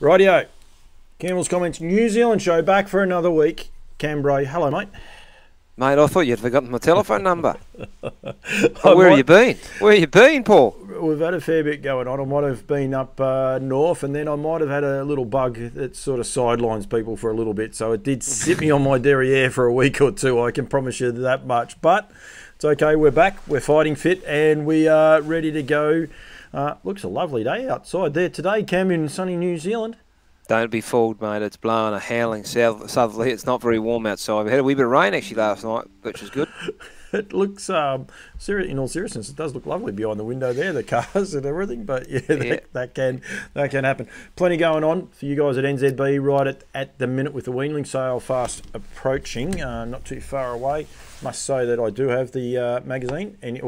Rightio. Campbell's Comments New Zealand show back for another week. Cam Bray, hello mate. Mate, I thought you'd forgotten my telephone number. Where have you been? Where have you been, Paul? We've had a fair bit going on. I might have been up north, and then I might have had a little bug that sort of sidelines people for a little bit. So it did sit me on my derriere for a week or two, I can promise you that much. But it's okay, we're back, we're fighting fit, and we are ready to go. Looks a lovely day outside there today, Cam, in sunny New Zealand. Don't be fooled, mate. It's blowing a howling southerly. It's not very warm outside. We had a wee bit of rain actually last night, which was good. It looks, in all seriousness, it does look lovely behind the window there, the cars and everything. But yeah. That can happen. Plenty going on for you guys at NZB right at the minute with the weanling sale fast approaching, not too far away. Must say that I do have the magazine, I did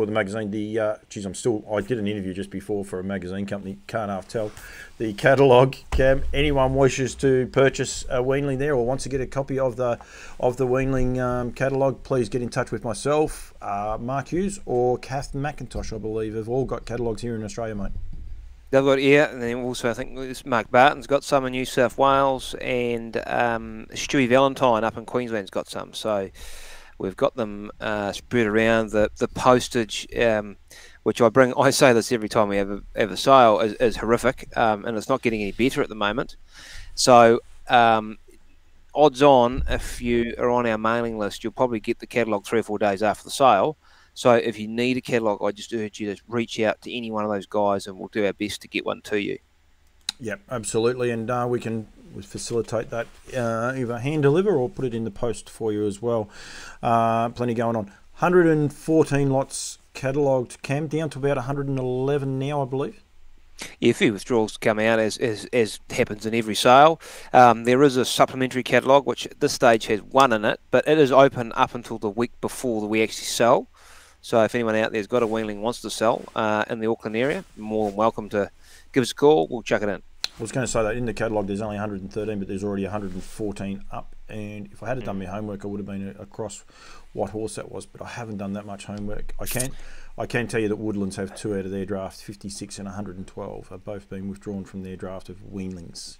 an interview just before for a magazine company, can't half tell. The catalogue, Cam, anyone wishes to purchase a weanling there or wants to get a copy of the weanling catalogue, please get in touch with myself, Mark Hughes or Kath McIntosh, I believe, have all got catalogues here in Australia, mate. They've got, yeah, and then also I think Mark Barton's got some in New South Wales, and Stewie Valentine up in Queensland's got some. So we've got them spread around. The postage, which I say this every time we have a sale, is horrific, and it's not getting any better at the moment. So odds on, if you are on our mailing list, you'll probably get the catalogue 3 or 4 days after the sale. So if you need a catalogue, I just urge you to reach out to any one of those guys, and we'll do our best to get one to you. Yep, absolutely, and we can facilitate that, either hand deliver or put it in the post for you as well. Plenty going on. 114 lots catalogued, Cam, down to about 111 now, I believe. Yeah, a few withdrawals come out as happens in every sale. There is a supplementary catalogue, which at this stage has one in it, but it is open up until the week before we actually sell. So if anyone out there's got a weanling wants to sell in the Auckland area, more than welcome to give us a call. We'll chuck it in. I was going to say that in the catalogue there's only 113, but there's already 114 up. And if I had done my homework, I would have been across what horse that was. But I haven't done that much homework. I can tell you that Woodlands have 2 out of their draft, 56 and 112, have both been withdrawn from their draft of weanlings.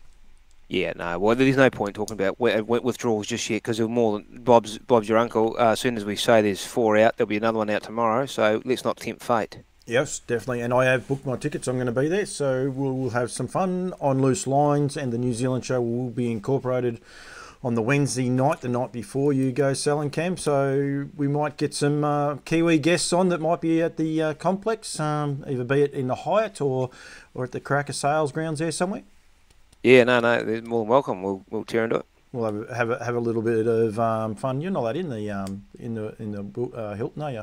Yeah, no. Well, there's no point talking about withdrawals just yet, because more than Bob's your uncle. As soon as we say there's 4 out, there'll be another one out tomorrow. So let's not tempt fate. Yes, definitely. And I have booked my tickets. I'm going to be there, so we'll have some fun on Loose Lines, and the New Zealand show will be incorporated on the Wednesday night, the night before you go selling, Cam. So we might get some Kiwi guests on that might be at the complex, either be it in the Hyatt or at the Cracker Sales grounds there somewhere. Yeah, no, they're more than welcome. We'll tear into it. We'll have a little bit of fun. You're not that in the Hilton, are you?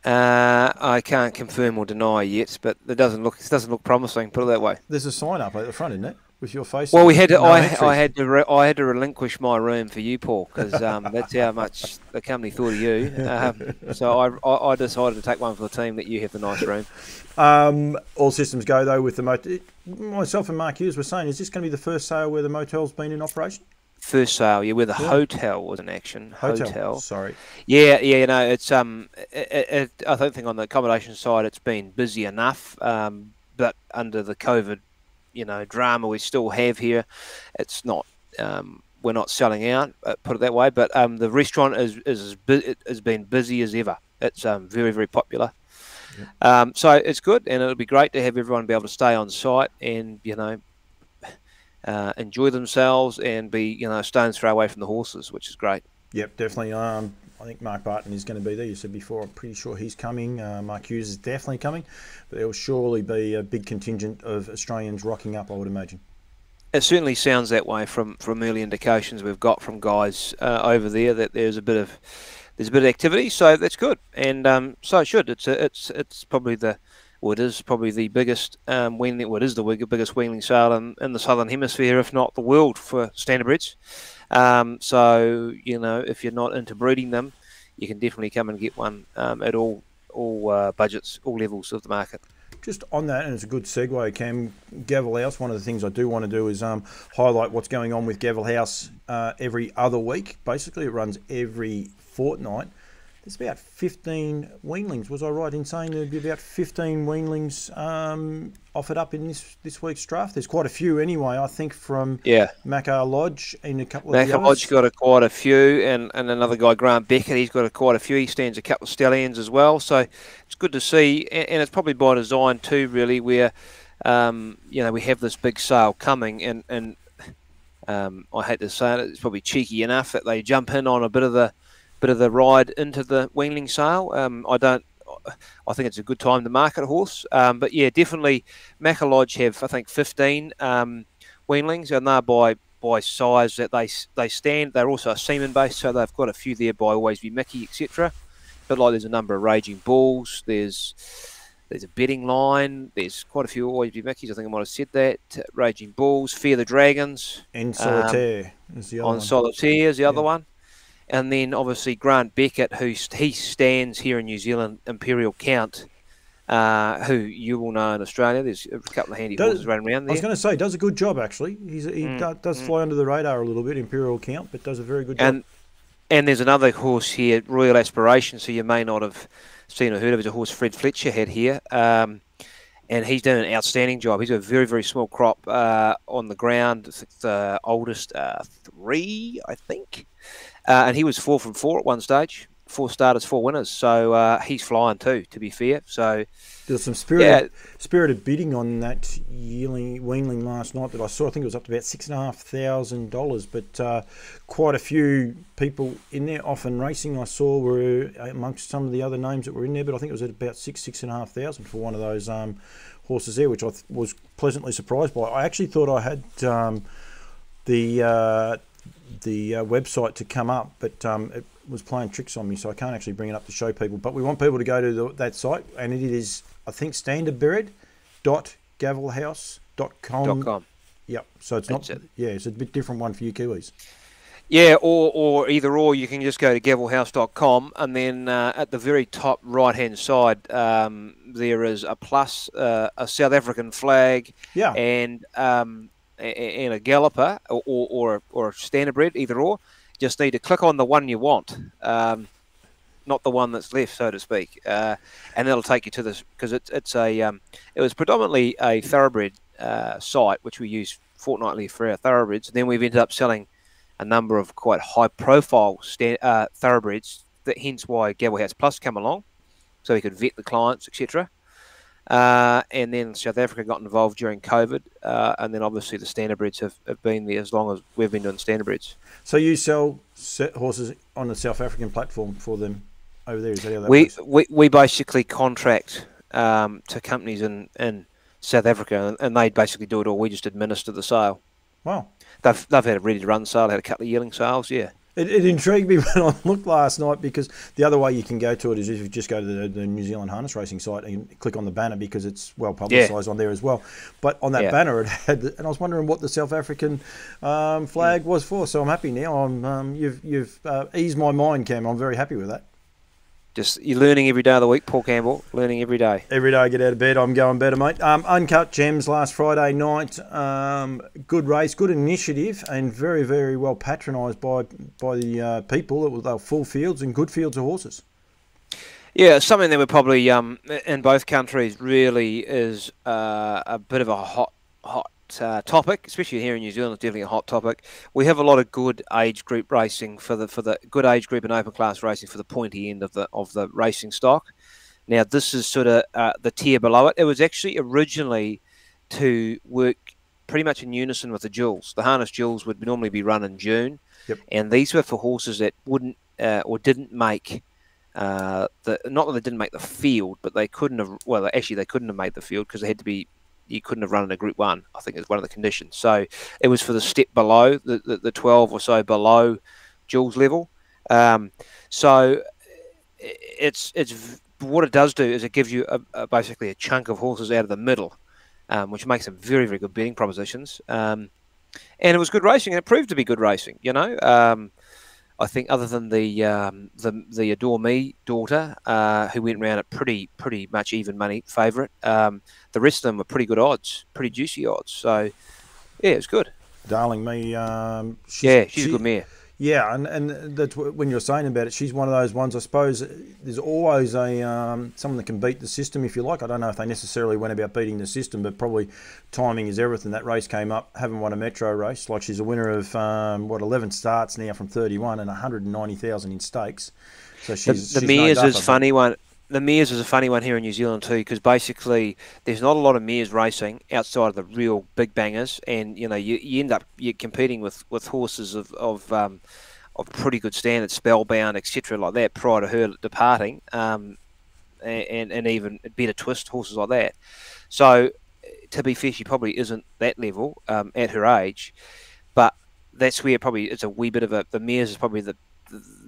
I can't confirm or deny yet, but it doesn't look promising. Put it that way. There's a sign up at the front, isn't it, with your face? Well, I had to relinquish my room for you, Paul, because that's how much the company thought of you. So I decided to take one for the team that you have the nice room. All systems go though with the motel. Myself and Mark Hughes were saying, is this going to be the first sale where the motel's been in operation? First sale, yeah, where the hotel was in action. Hotel. Sorry. Yeah, it's I don't think on the accommodation side it's been busy enough, but under the COVID, drama we still have here, it's not. We're not selling out, put it that way. But the restaurant has been busy as ever. It's very, very popular. Yep. So it's good, and it'll be great to have everyone be able to stay on site and enjoy themselves and be stone's throw away from the horses, which is great. Yep, definitely. I think Mark Barton is going to be there. You said before, I'm pretty sure he's coming. Mark Hughes is definitely coming, but there will surely be a big contingent of Australians rocking up, I would imagine. It certainly sounds that way from early indications we've got from guys over there that there's a bit of activity, so that's good, and so it should. It's probably it is probably the biggest biggest weanling sale in the Southern Hemisphere, if not the world, for standardbreds. So if you're not into breeding them, you can definitely come and get one at all budgets, all levels of the market. Just on that, and it's a good segue, Cam, Gavel House, one of the things I do want to do is highlight what's going on with Gavel House every other week. Basically, it runs every fortnight. there's about 15 weanlings. Was I right in saying there'd be about 15 weanlings offered up in this week's draft? There's quite a few anyway, I think, from Macquarie Lodge and a couple of the others. Macquarie Lodge got quite a few, and another guy, Grant Beckett, he's got quite a few. He stands a couple of stallions as well, so it's good to see, and it's probably by design too, really, where we have this big sale coming, and I hate to say it, it's probably cheeky enough that they jump in on a bit of the ride into the weanling sale. I think it's a good time to market a horse. But yeah, definitely Macquarie Lodge have, I think, 15 weanlings, and they're by size that they stand. They're also a semen base, so they've got a few there by Always Be Mickey, etc. But like there's a number of Raging Bulls, there's a betting line, there's quite a few Always Be Mickeys, I think I might have said that. Raging Bulls, Fear the Dragons. And Solitaire is the other one. Solitaire is the other one. And then obviously Grant Beckett, he stands here in New Zealand, Imperial Count, who you will know in Australia. There's a couple of handy horses running around there. I was going to say, does a good job actually. He does fly under the radar a little bit, Imperial Count, but does a very good job. And there's another horse here, Royal Aspiration, so you may not have seen or heard of. It's a horse Fred Fletcher had here. And he's done an outstanding job. He's a very, very small crop on the ground. It's the oldest 3, I think. And he was 4 from 4 at one stage. 4 starters, 4 winners. So he's flying too, to be fair. So there's some spirited bidding on that weanling last night that I saw. I think it was up to about $6,500. But quite a few people in there. Often Racing I saw were amongst some of the other names that were in there. But I think it was at about $6,500 for one of those horses there, which I was pleasantly surprised by. I actually thought I had the website to come up, but it was playing tricks on me, so I can't actually bring it up to show people. But we want people to go to that site, and it is, I think, standardburied.gavelhouse.com. Yep. So it's not. It's a bit different one for you Kiwis. Yeah, or either or, you can just go to gavelhouse.com, and then at the very top right-hand side, there is a plus, a South African flag, and a galloper or a standardbred, either or. Just need to click on the one you want, not the one that's left, so to speak, and that'll take you to this, because it was predominantly a thoroughbred site which we use fortnightly for our thoroughbreds, and then we've ended up selling a number of quite high-profile thoroughbreds. Hence why Gavel House Plus come along, so we could vet the clients, etc. And then South Africa got involved during COVID, and then obviously the standardbreds have been there as long as we've been doing standardbreds. So you sell horses on the South African platform for them over there? Is that how that works? We basically contract to companies in South Africa, and they basically do it all. We just administer the sale. Wow. They've had a ready-to-run sale, had a couple of yearling sales, yeah. It intrigued me when I looked last night, because the other way you can go to it is if you just go to the New Zealand Harness Racing site and click on the banner, because it's well publicised on there as well. But on that banner, it had, and I was wondering what the South African flag was for. So I'm happy now. You've eased my mind, Cam. I'm very happy with that. Just you're learning every day of the week, Paul Campbell. Learning every day. Every day I get out of bed, I'm going better, mate. Uncut Gems last Friday night. Good race, good initiative, and very, very well patronised by the people. They were full fields and good fields of horses. Yeah, something that we're probably in both countries really is a bit of a hot topic, especially here in New Zealand. It's definitely a hot topic. We have a lot of good age group racing for the good age group and open class racing for the pointy end of the racing stock. Now this is sort of the tier below it. It was actually originally to work pretty much in unison with the jewels. The harness jewels would normally be run in June, and these were for horses that wouldn't or didn't make not that they didn't make the field, but they couldn't have. Well, actually, they couldn't have made the field because they had to be. You couldn't have run in a Group 1, I think is one of the conditions. So it was for the step below, the 12 or so below Jules level. So it's what it does do is it gives you basically a chunk of horses out of the middle, which makes them very, very good betting propositions. And it was good racing, and it proved to be good racing, you know. I think other than the Adore Me daughter, who went round at pretty much even money favourite, the rest of them were pretty good odds, pretty juicy odds. So, yeah, it was good. Darling Me. She's a good mare. Yeah, and that's when you're saying about it. She's one of those ones. I suppose there's always a someone that can beat the system, if you like. I don't know if they necessarily went about beating the system, but probably timing is everything. That race came up, haven't won a metro race. Like she's a winner of 11 starts now from 31 and 190,000 in stakes. So she's The she's no Mears is duffer, funny one. The Mears is a funny one here in New Zealand too, because basically there's not a lot of Mears racing outside of the real big bangers, and you know you end up you're competing with horses of pretty good standard, Spellbound, etc., like that, prior to her departing, and even better twist horses like that. So to be fair, she probably isn't that level at her age, but that's where probably it's a wee bit of the Mears is probably the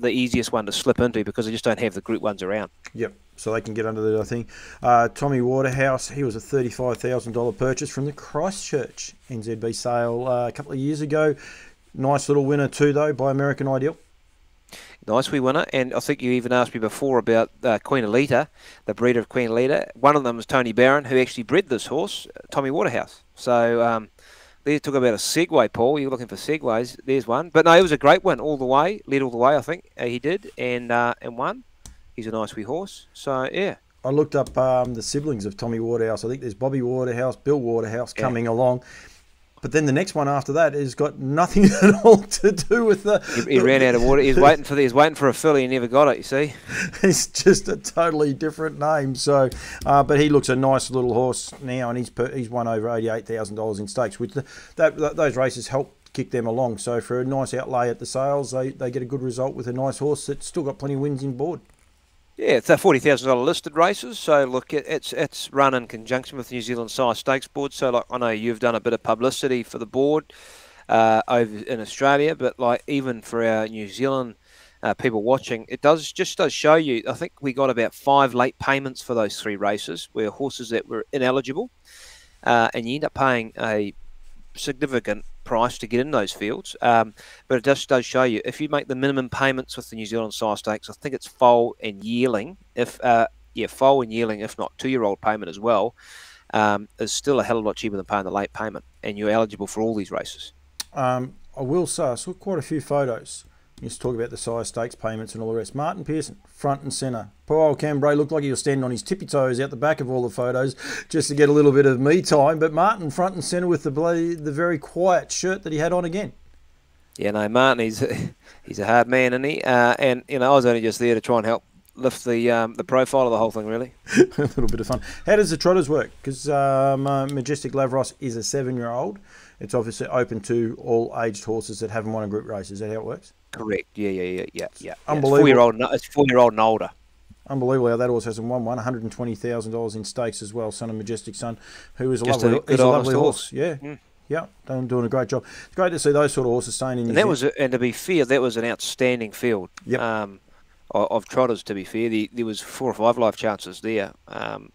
easiest one to slip into because they just don't have the Group 1s around. Yep, so they can get under that, I think. Tommy Waterhouse, he was a $35,000 purchase from the Christchurch NZB sale a couple of years ago. Nice little winner too, though, by American Ideal. Nice wee winner, and I think you even asked me before about Queen Elita, the breeder of Queen Elita. One of them was Tony Barron, who actually bred this horse, Tommy Waterhouse. So there, talk about a segue, Paul. You're looking for segues. There's one. But no, it was a great win all the way. Led all the way, I think. He did, and won. He's a nice wee horse. So, yeah. I looked up the siblings of Tommy Waterhouse. I think there's Bobby Waterhouse, Bill Waterhouse coming along. But then the next one after that has got nothing at all to do with the... He ran out of water. He's waiting for a filly and never got it, you see. It's just a totally different name. So, but he looks a nice little horse now, and he's won over $88,000 in stakes, which those races help kick them along. So for a nice outlay at the sales, they get a good result with a nice horse that's still got plenty of wins in board. Yeah, it's $40,000 listed races. So look, it's run in conjunction with the New Zealand Sire Stakes Board. So like I know you've done a bit of publicity for the board over in Australia, but like even for our New Zealand people watching, it does show you. I think we got about 5 late payments for those 3 races, where horses that were ineligible, and you end up paying a significant price to get in those fields, but it just does show you if you make the minimum payments with the New Zealand Sire Stakes, I think it's foal and yearling, foal and yearling, if not 2-year-old payment as well, is still a hell of a lot cheaper than paying the late payment, and you're eligible for all these races. I will say I saw quite a few photos. You used to talk about the Sire Stakes payments and all the rest. Martin Pearson, front and centre. Poor old Cambrai looked like he was standing on his tippy toes out the back of all the photos just to get a little bit of me time. But Martin, front and centre with the very quiet shirt that he had on again. Yeah, no, Martin, he's a hard man, isn't he? And you know, I was only just there to try and help lift the profile of the whole thing, really. A little bit of fun. How does the trotters work? Because Majestic Lavros is a 7-year-old. It's obviously open to all aged horses that haven't won a group race. Is that how it works? Correct. Yeah. Unbelievable. It's 4-year-old and older. Unbelievable how that horse hasn't won one. $120,000 in stakes as well. Son of Majestic Son, who is a lovely horse. Yeah. Yeah, doing a great job. It's great to see those sort of horses staying in New Zealand. And to be fair, that was an outstanding field. Yep. Of trotters, to be fair. There was 4 or 5 life chances there.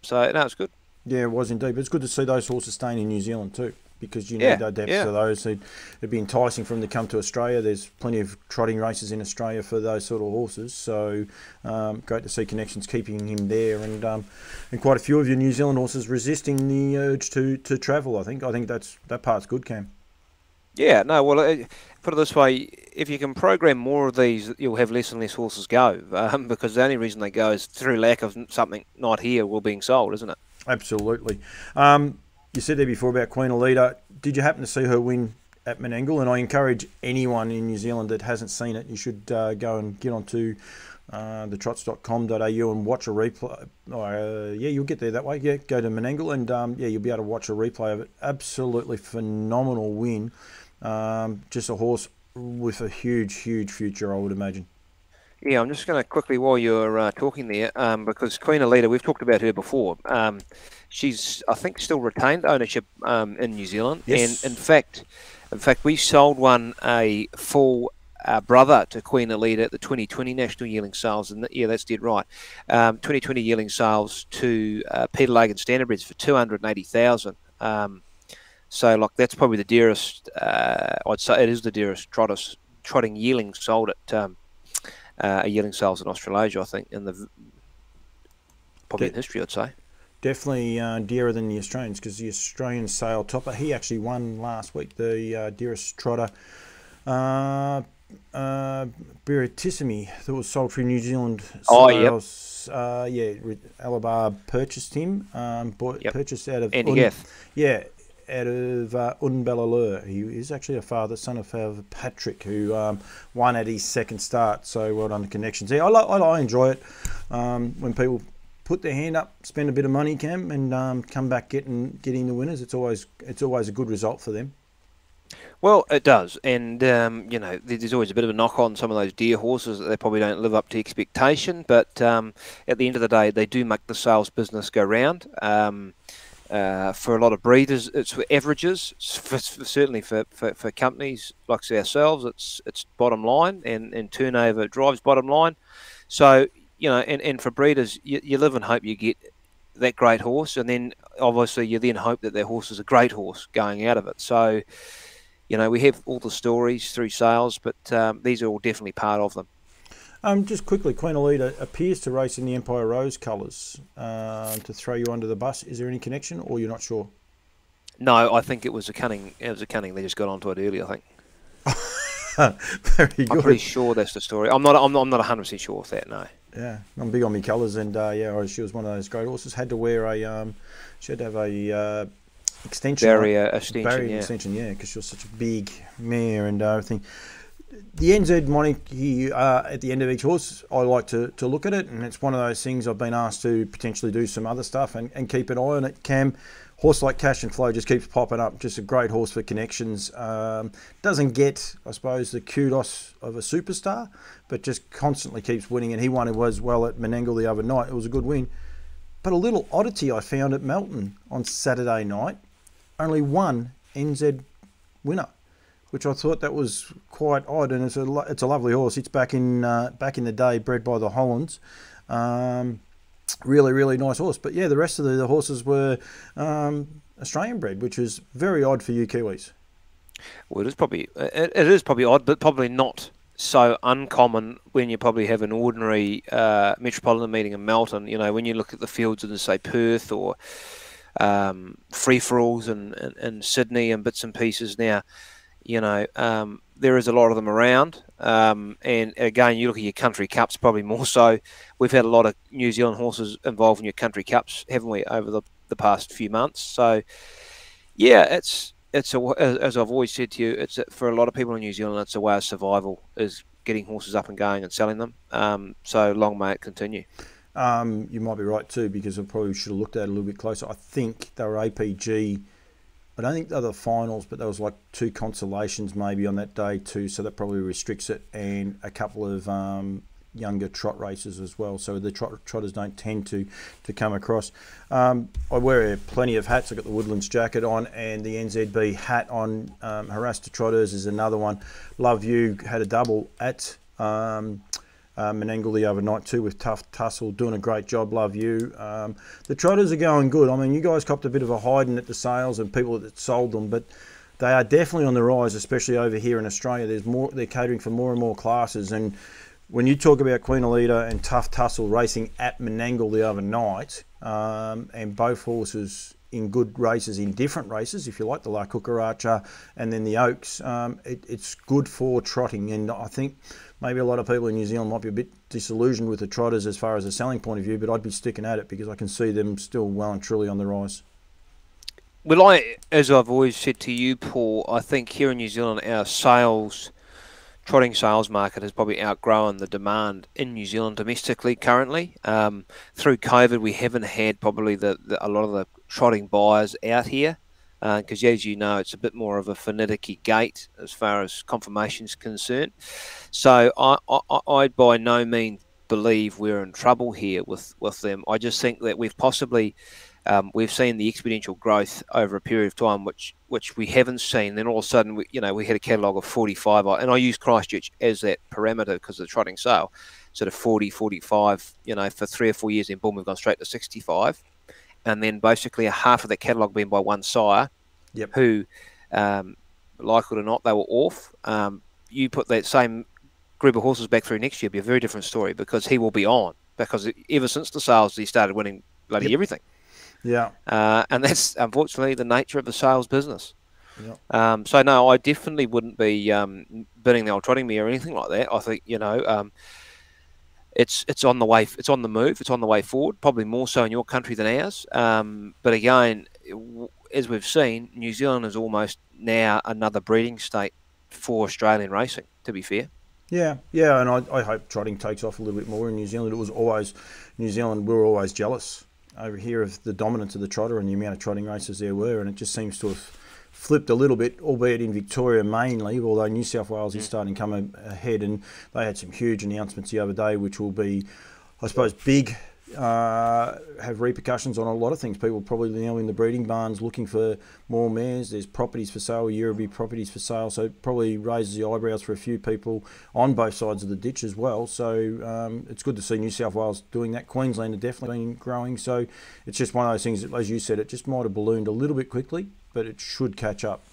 So, no, it's good. Yeah, it was indeed. But it's good to see those horses staying in New Zealand too, because you need that depth for those. It'd be enticing for them to come to Australia. There's plenty of trotting races in Australia for those sort of horses. So great to see Connections keeping him there, and quite a few of your New Zealand horses resisting the urge to travel. I think that part's good, Cam. Yeah, no, well, put it this way, if you can program more of these, you'll have less and less horses go, because the only reason they go is through lack of something not here or being sold, isn't it? Absolutely. You said there before about Queen Elita. Did you happen to see her win at Menangle? And I encourage anyone in New Zealand that hasn't seen it, you should go and get onto thetrots.com.au and watch a replay. You'll get there that way. Yeah, go to Menangle and you'll be able to watch a replay of it. Absolutely phenomenal win. Just a horse with a huge future, I would imagine. Yeah, I'm just going to quickly, while you're talking there, because Queen Elita, we've talked about her before. She's, I think, still retained ownership in New Zealand. Yes. And in fact, we sold a full brother to Queen Elita at the 2020 National Yearling Sales. And yeah, that's dead right. 2020 Yearling Sales to Peter Logan Standardbreds for $280,000. So, like, that's probably the dearest. I'd say it is the dearest trotting yearling sold at a yearling sales in Australasia, I think, in history, I'd say. Definitely dearer than the Australians, because the Australian sale topper, he actually won last week, the dearest trotter. Beretissimi that was sold through New Zealand Oh, yep. sales. Yeah, Alabar purchased him. Purchased out of Andy Gath. Yeah, out of Unbellalur. He is actually a son of Father Patrick, who won at his second start. So well done the connections. Yeah, I enjoy it when people put their hand up, spend a bit of money, Cam, and come back getting the winners. It's always a good result for them. Well, it does, and you know, there's always a bit of a knock on some of those deer horses that they probably don't live up to expectation. But at the end of the day, they do make the sales business go round. For a lot of breeders, it's for averages. Certainly for companies like ourselves, it's bottom line, and turnover drives bottom line. So you know, and for breeders, you live and hope you get that great horse, and then obviously you then hope that horse is a great horse going out of it. So. You know, we have all the stories through sales, but these are all definitely part of them. Just quickly, Queen Elida appears to race in the Empire Rose colours. To throw you under the bus, is there any connection, or you're not sure? No, I think it was a cunning. It was a cunning. They just got onto it early, I think. Very good. I'm pretty sure that's the story. I'm not 100% sure of that. No. Yeah, I'm big on my colours, and she was one of those great horses. Had to wear she had to have a extension, barrier extension, yeah, because she was such a big mare and everything. The NZ monarchy at the end of each horse, I like to look at it, and it's one of those things I've been asked to potentially do some other stuff and keep an eye on it. Cam, horse like Cash and Flow just keeps popping up. Just a great horse for connections. Doesn't get, I suppose, the kudos of a superstar, but just constantly keeps winning. And he won as well at Menangle the other night. It was a good win. But a little oddity I found at Melton on Saturday night. Only one NZ winner, which I thought that was quite odd, and it's a lovely horse. It's back in the day, bred by the Hollands. Really nice horse. But yeah, the rest of the horses were Australian bred, which is very odd for you Kiwis. Well, it is probably odd, but probably not so uncommon when you probably have an ordinary metropolitan meeting in Melton. You know, when you look at the fields in, say, Perth or free-for-alls in Sydney and bits and pieces now, you know, there is a lot of them around. And again, you look at your country cups, probably more so. We've had a lot of New Zealand horses involved in your country cups, haven't we, over the past few months? So, yeah, it's as I've always said to you, for a lot of people in New Zealand, it's a way of survival, is getting horses up and going and selling them. So long may it continue. You might be right too, because I probably should have looked at it a little bit closer. I think they were APG. I don't think they were the finals, but there was like 2 consolations maybe on that day too, so that probably restricts it, and a couple of younger trot races as well. So the trotters don't tend to come across. I wear plenty of hats. I've got the Woodlands jacket on and the NZB hat on. Harassed Trotters is another one. Love You had a double at Menangle the other night too with Tough Tussle, doing a great job. Love You. The trotters are going good. I mean, you guys copped a bit of a hiding at the sales and people that sold them, but they are definitely on the rise, especially over here in Australia. There's more. They're catering for more and more classes. And when you talk about Queen Elida and Tough Tussle racing at Menangle the other night, and both horses in good races, in different races, if you like, the La Cucaracha and then the Oaks, it's good for trotting. And I think maybe a lot of people in New Zealand might be a bit disillusioned with the trotters as far as a selling point of view, but I'd be sticking at it because I can see them still well and truly on the rise. Well, as I've always said to you, Paul, I think here in New Zealand, our trotting sales market has probably outgrown the demand in New Zealand domestically currently. Through COVID, we haven't had probably a lot of the trotting buyers out here, because as you know, it's a bit more of a finicky gate as far as confirmation is concerned. So I by no means believe we're in trouble here with them. I just think that we've possibly we've seen the exponential growth over a period of time, which we haven't seen. Then all of a sudden, we had a catalogue of 45, and I use Christchurch as that parameter because of the trotting sale, sort of 40, 45, for 3 or 4 years. In boom, we've gone straight to 65, and then basically a half of that catalogue being by one sire, yep, who, like it or not, they were off. You put that same group of horses back through next year, it'll be a very different story because he will be on, because ever since the sales, he started winning bloody everything. Yeah. And that's unfortunately the nature of the sales business. Yep. So no, I definitely wouldn't be bidding the old trotting mare or anything like that. I think it's on the way, it's on the move, it's on the way forward. Probably more so in your country than ours. But again, as we've seen, New Zealand is almost now another breeding state for Australian racing. To be fair. Yeah, yeah, and I hope trotting takes off a little bit more in New Zealand. It was always New Zealand. We were always jealous over here of the dominance of the trotter and the amount of trotting races there were, and it just seems to have flipped a little bit, albeit in Victoria mainly, although New South Wales is starting to come ahead, and they had some huge announcements the other day, which will be, I suppose, big, have repercussions on a lot of things. People probably now in the breeding barns looking for more mares. There's properties for sale, Euroby properties for sale, so it probably raises the eyebrows for a few people on both sides of the ditch as well. So it's good to see New South Wales doing that. Queensland have definitely been growing, so it's just one of those things that, as you said, it just might have ballooned a little bit quickly, but it should catch up.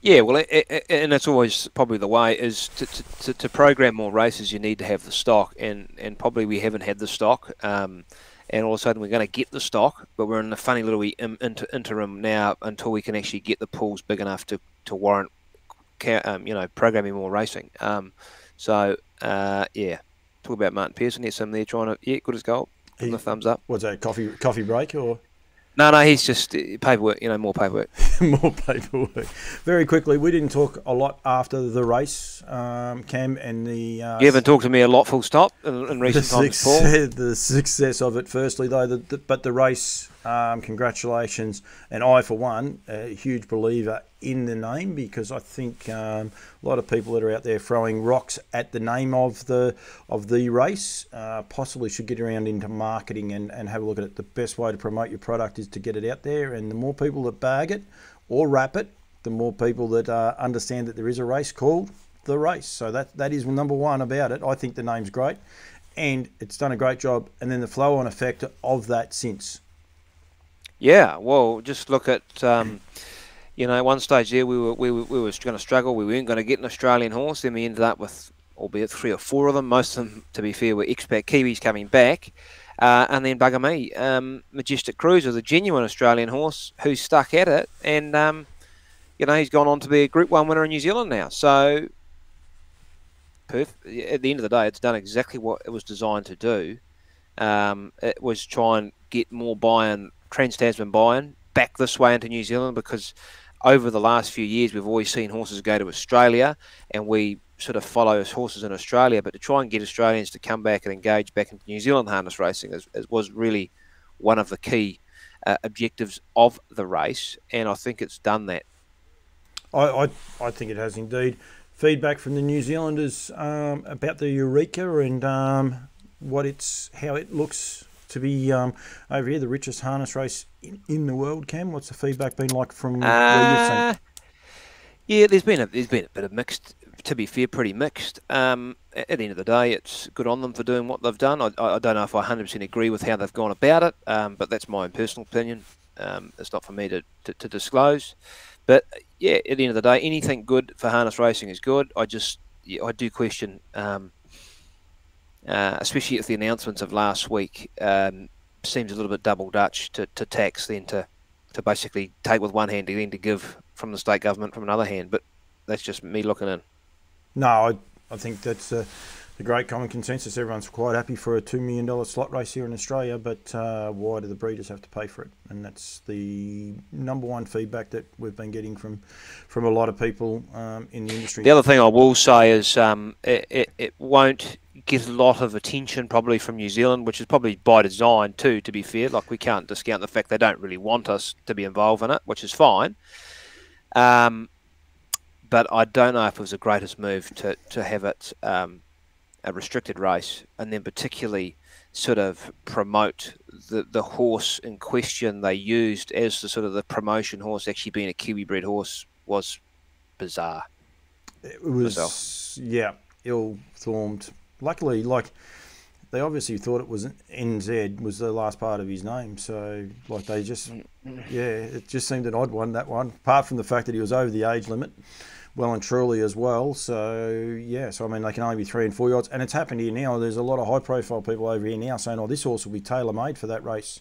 Yeah, well, and it's always probably the way is to program more races. You need to have the stock, and probably we haven't had the stock. And all of a sudden we're going to get the stock, but we're in a funny little interim now until we can actually get the pools big enough to warrant, programming more racing. Yeah, talk about Martin Pearson. There's some there trying to good as gold. The thumbs up. What's that, coffee break or? No, he's just paperwork, more paperwork. More paperwork. Very quickly, we didn't talk a lot after the race, Cam, and the... you haven't talked to me a lot, full stop, in recent times, Paul. The success of it, firstly, though, but the race, congratulations. And I, for one, a huge believer in the name, because I think a lot of people that are out there throwing rocks at the name of the race possibly should get around into marketing and have a look at it. The best way to promote your product is to get it out there, and the more people that bag it or wrap it, the more people that understand that there is a race called The Race. So that is number one about it. I think the name's great, and it's done a great job, and then the flow-on effect of that since. Yeah, well, just look at... at one stage there we were going to struggle. We weren't going to get an Australian horse. Then we ended up with, albeit 3 or 4 of them. Most of them, to be fair, were expat Kiwis coming back. And then bugger me, Majestic Cruiser, the genuine Australian horse who stuck at it. And, he's gone on to be a Group 1 winner in New Zealand now. So, at the end of the day, it's done exactly what it was designed to do. It was try and get more buy-in, trans-Tasman buy-in, back this way into New Zealand, because over the last few years we've always seen horses go to Australia and we sort of follow horses in Australia, but to try and get Australians to come back and engage back into New Zealand harness racing was really one of the key objectives of the race, and I think it's done that. I think it has indeed. Feedback from the New Zealanders about the Eureka and how it looks to be over here, the richest harness race in the world. Cam, what's the feedback been like from where you've seen? Yeah, there's been a bit of mixed. To be fair, pretty mixed. At the end of the day, it's good on them for doing what they've done. I don't know if I 100% agree with how they've gone about it, but that's my own personal opinion. It's not for me to disclose. But yeah, at the end of the day, anything good for harness racing is good. I do question. Especially if the announcements of last week seems a little bit double Dutch to tax, then to basically take with one hand and then to give from the state government from another hand. But that's just me looking in. No, I think that's the great common consensus. Everyone's quite happy for a $2 million slot race here in Australia, but why do the breeders have to pay for it? And that's the number one feedback that we've been getting from a lot of people in the industry. The other thing I will say is it won't get a lot of attention probably from New Zealand, which is probably by design too, to be fair. Like, we can't discount the fact they don't really want us to be involved in it, which is fine. But I don't know if it was the greatest move to have it a restricted race, and then particularly sort of promote the horse in question they used as the sort of the promotion horse actually being a Kiwi bred horse was bizarre. It was, yeah, ill-formed. Luckily, they obviously thought it was NZ was the last part of his name, so they just, it just seemed an odd one, that one. Apart from the fact that he was over the age limit, well and truly as well. So I mean, they can only be 3 and 4 yards, and it's happened here now. There's a lot of high-profile people over here now saying, "Oh, this horse will be tailor-made for that race."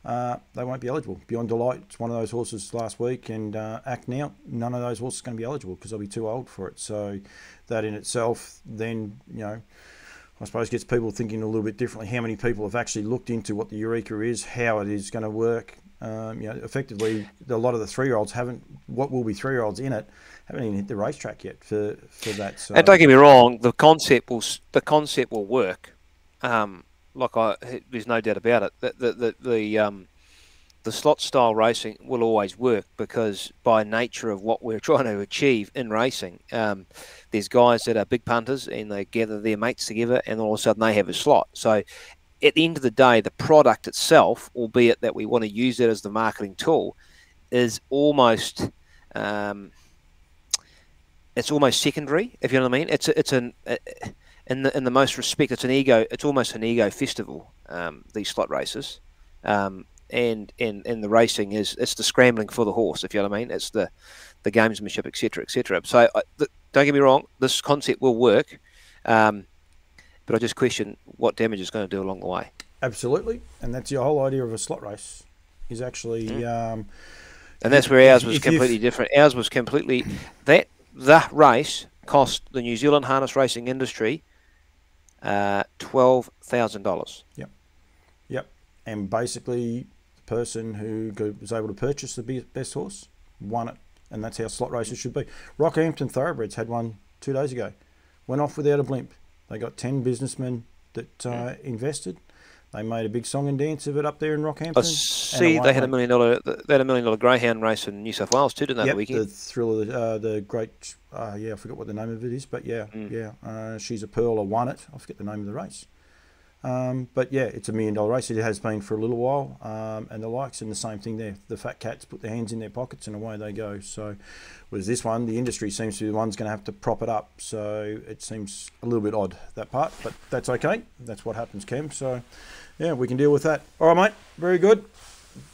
they won't be eligible. Beyond Delight, it's one of those horses last week, and Act Now, none of those horses are going to be eligible because they'll be too old for it. So that in itself then, I suppose gets people thinking a little bit differently. How many people have actually looked into what the Eureka is, how it is going to work? Effectively, a lot of the 3-year-olds what will be 3-year-olds in it, haven't even hit the racetrack yet for that. So. And don't get me wrong, the concept will work. There's no doubt about it. The slot style racing will always work because by nature of what we're trying to achieve in racing, there's guys that are big punters and they gather their mates together and all of a sudden they have a slot. So at the end of the day, the product itself, albeit that we want to use it as the marketing tool, is almost secondary, if you know what I mean. In the most respect, it's almost an ego festival, these slot races. And the racing it's the scrambling for the horse, if you know what I mean. It's the gamesmanship, etc., etc. So don't get me wrong, this concept will work, but I just question what damage it's going to do along the way. Absolutely, and that's your whole idea of a slot race, is actually. And that's where ours was completely different. Ours was completely the race cost the New Zealand harness racing industry $12,000. Yep, and basically the person who was able to purchase the best horse won it, and that's how slot races should be. Rockhampton Thoroughbreds had one 2 days ago, went off without a blimp. They got 10 businessmen that invested. They made a big song and dance of it up there in Rockhampton. I see they had $1 million greyhound race in New South Wales too, didn't they, the weekend? The thrill of the great, I forgot what the name of it is, but She's a Pearler won it. I forget the name of the race. But yeah, it's $1 million race. It has been for a little while, and the likes, and the same thing there. The fat cats put their hands in their pockets and away they go. So, whereas this one, the industry seems to be the one's going to have to prop it up. So it seems a little bit odd, that part, but that's okay. That's what happens, Cam. So yeah, we can deal with that. All right, mate. Very good.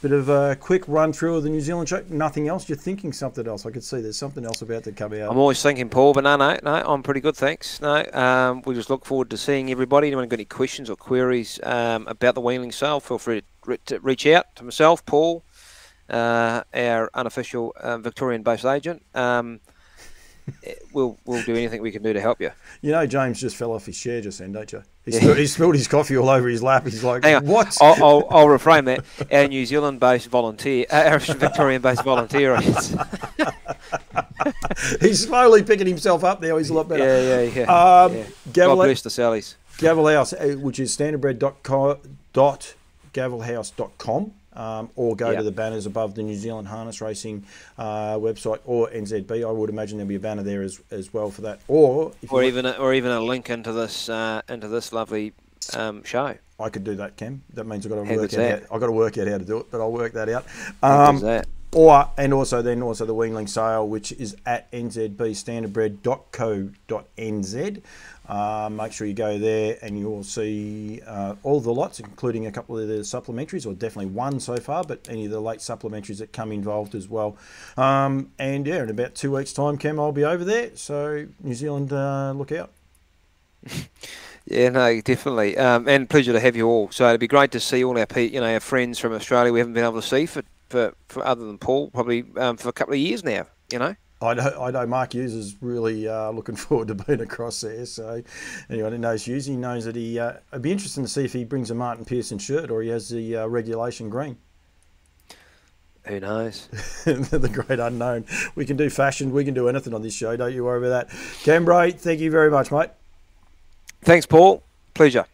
Bit of a quick run through of the New Zealand show. Nothing else? You're thinking something else? I could see there's something else about to come out. I'm always thinking, Paul, but no, I'm pretty good, thanks. No, we just look forward to seeing everybody. Anyone got any questions or queries about the Weanling sale, feel free to reach out to myself, Paul, our unofficial Victorian-based agent. We'll do anything we can do to help you. You know, James just fell off his chair just then, don't you? He spilled his coffee all over his lap. He's like, what? I'll reframe that. Our New Zealand-based volunteer, our Victorian-based volunteer. He's slowly picking himself up now. He's a lot better. Yeah. God bless the Sallies. Gavel House, which is standardbred.gavelhouse.com. Or go to the banners above the New Zealand Harness Racing website, or NZB. I would imagine there'll be a banner there as well for that, or even a link into this lovely show. I could do that, Cam. That means I've got to work out how to do it, but I'll work that out. Also the Weanling sale, which is at nzbstandardbred.co.nz. Make sure you go there and you'll see all the lots, including a couple of the supplementaries, or definitely one so far, but any of the late supplementaries that come involved as well. In about 2 weeks' time, Cam, I'll be over there. So New Zealand, look out. Yeah, no, definitely. And pleasure to have you all. So it'd be great to see all our friends from Australia we haven't been able to see for other than Paul, probably for a couple of years now, I know Mark Hughes is really looking forward to being across there. So anyone who knows Hughes, he knows that it'd be interesting to see if he brings a Martin Pearson shirt or he has the regulation green. Who knows? The great unknown. We can do fashion. We can do anything on this show. Don't you worry about that. Cambrai, thank you very much, mate. Thanks, Paul. Pleasure.